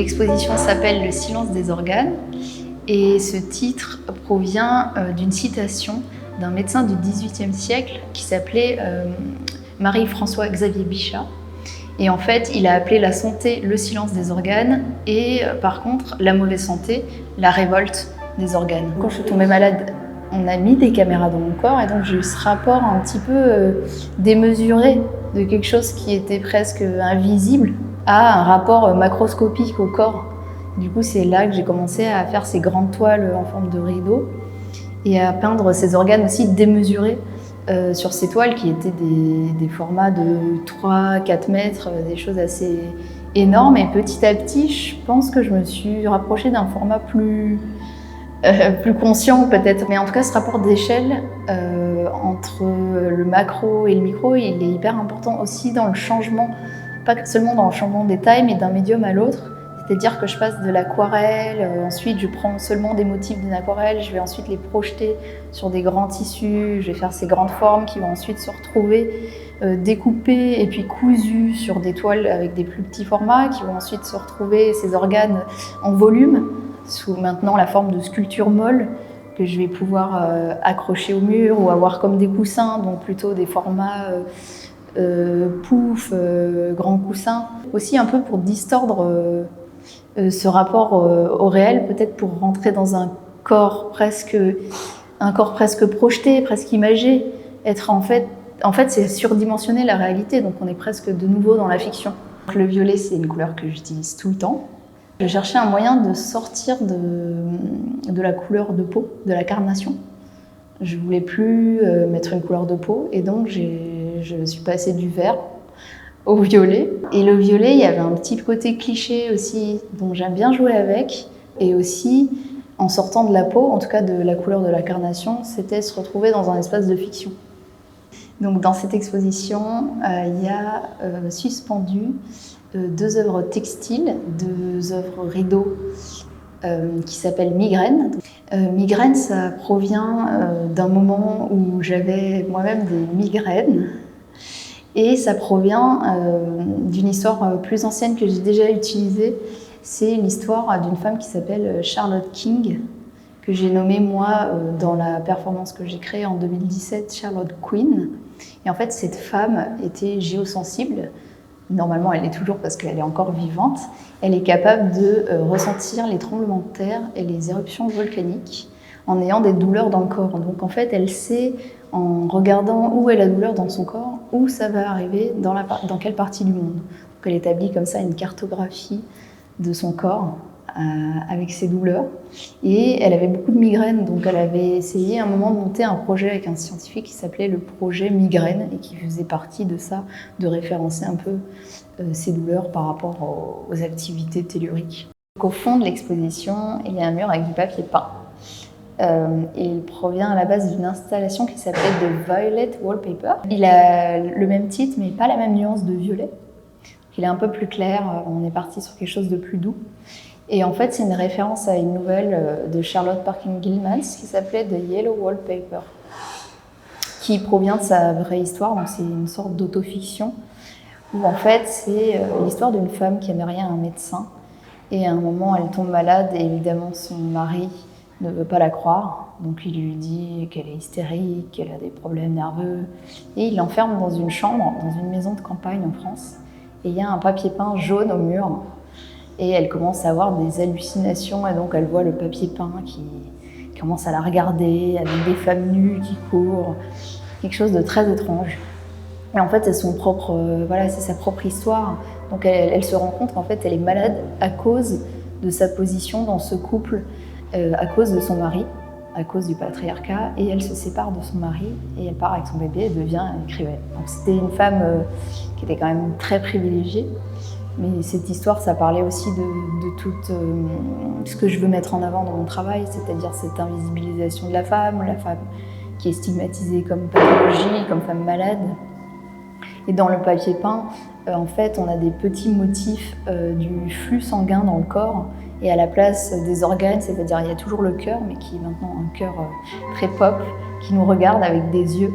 L'exposition s'appelle « Le silence des organes » et ce titre provient d'une citation d'un médecin du XVIIIe siècle qui s'appelait Marie-François Xavier Bichat. Et en fait, il a appelé la santé le silence des organes et par contre, la mauvaise santé, la révolte des organes. Quand je suis tombée malade, on a mis des caméras dans mon corps et donc j'ai eu ce rapport un petit peu démesuré de quelque chose qui était presque invisible à un rapport macroscopique au corps. Du coup, c'est là que j'ai commencé à faire ces grandes toiles en forme de rideau et à peindre ces organes aussi démesurés sur ces toiles qui étaient des formats de 3-4 mètres, des choses assez énormes. Et petit à petit, je pense que je me suis rapprochée d'un format plus conscient peut-être. Mais en tout cas, ce rapport d'échelle entre le macro et le micro, il est hyper important aussi dans le changement, pas seulement dans le changement des tailles, mais d'un médium à l'autre. C'est-à-dire que je passe de l'aquarelle, ensuite je prends seulement des motifs d'une aquarelle, je vais ensuite les projeter sur des grands tissus, je vais faire ces grandes formes qui vont ensuite se retrouver découpées et puis cousues sur des toiles avec des plus petits formats, qui vont ensuite se retrouver, ces organes en volume, sous maintenant la forme de sculpture molle, que je vais pouvoir accrocher au mur ou avoir comme des coussins, donc plutôt des formats pouf, grands coussins. Aussi un peu pour distordre ce rapport au réel, peut-être pour rentrer dans un corps presque projeté, presque imagé. En fait, c'est surdimensionner la réalité, donc on est presque de nouveau dans la fiction. Le violet, c'est une couleur que j'utilise tout le temps. Je cherchais un moyen de sortir de la couleur de peau, de la carnation. Je ne voulais plus mettre une couleur de peau, et donc je suis passée du vert au violet. Et le violet, il y avait un petit côté cliché aussi, dont j'aime bien jouer avec. Et aussi, en sortant de la peau, en tout cas de la couleur de la carnation, c'était se retrouver dans un espace de fiction. Donc dans cette exposition, il y a suspendu 2 œuvres textiles, 2 œuvres rideaux qui s'appellent Migraine. Migraine, ça provient d'un moment où j'avais moi-même des migraines. Et ça provient d'une histoire plus ancienne que j'ai déjà utilisée. C'est l'histoire d'une femme qui s'appelle Charlotte King, que j'ai nommée moi dans la performance que j'ai créée en 2017, Charlotte Queen. Et en fait, cette femme était géosensible. Normalement, elle l'est toujours parce qu'elle est encore vivante. Elle est capable de ressentir les tremblements de terre et les éruptions volcaniques en ayant des douleurs dans le corps. Donc en fait, elle sait, en regardant où est la douleur dans son corps, où ça va arriver, dans quelle partie du monde. Donc elle établit comme ça une cartographie de son corps avec ses douleurs. Et elle avait beaucoup de migraines, donc elle avait essayé à un moment de monter un projet avec un scientifique qui s'appelait le projet Migraine et qui faisait partie de ça, de référencer un peu ses douleurs par rapport aux activités telluriques. Donc, au fond de l'exposition, il y a un mur avec du papier peint. Et il provient à la base d'une installation qui s'appelle The Violet Wallpaper. Il a le même titre, mais pas la même nuance de violet. Il est un peu plus clair, on est parti sur quelque chose de plus doux. Et en fait, c'est une référence à une nouvelle de Charlotte Perkins Gilman qui s'appelait The Yellow Wallpaper, qui provient de sa vraie histoire. Donc c'est une sorte d'autofiction où en fait c'est l'histoire d'une femme qui aimerait un médecin. Et à un moment, elle tombe malade et évidemment son mari ne veut pas la croire, donc il lui dit qu'elle est hystérique, qu'elle a des problèmes nerveux, et il l'enferme dans une chambre, dans une maison de campagne en France, et il y a un papier peint jaune au mur, et elle commence à avoir des hallucinations, et donc elle voit le papier peint qui commence à la regarder, avec des femmes nues qui courent, quelque chose de très étrange. Et en fait, c'est sa propre histoire, donc elle se rend compte qu'en fait elle est malade à cause de sa position dans ce couple, à cause de son mari, à cause du patriarcat, et elle se sépare de son mari et elle part avec son bébé et devient écrivaine. Donc c'était une femme qui était quand même très privilégiée, mais cette histoire, ça parlait aussi de tout ce que je veux mettre en avant dans mon travail, c'est-à-dire cette invisibilisation de la femme qui est stigmatisée comme pathologie, comme femme malade. Et dans le papier peint, en fait, on a des petits motifs du flux sanguin dans le corps, et à la place des organes, c'est-à-dire il y a toujours le cœur, mais qui est maintenant un cœur très pop, qui nous regarde avec des yeux.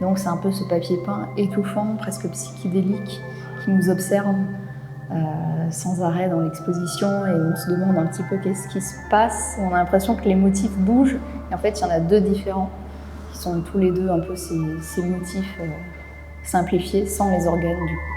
Donc c'est un peu ce papier peint étouffant, presque psychédélique, qui nous observe sans arrêt dans l'exposition et on se demande un petit peu qu'est-ce qui se passe. On a l'impression que les motifs bougent et en fait il y en a deux différents qui sont tous les deux un peu ces motifs simplifiés sans les organes du coup.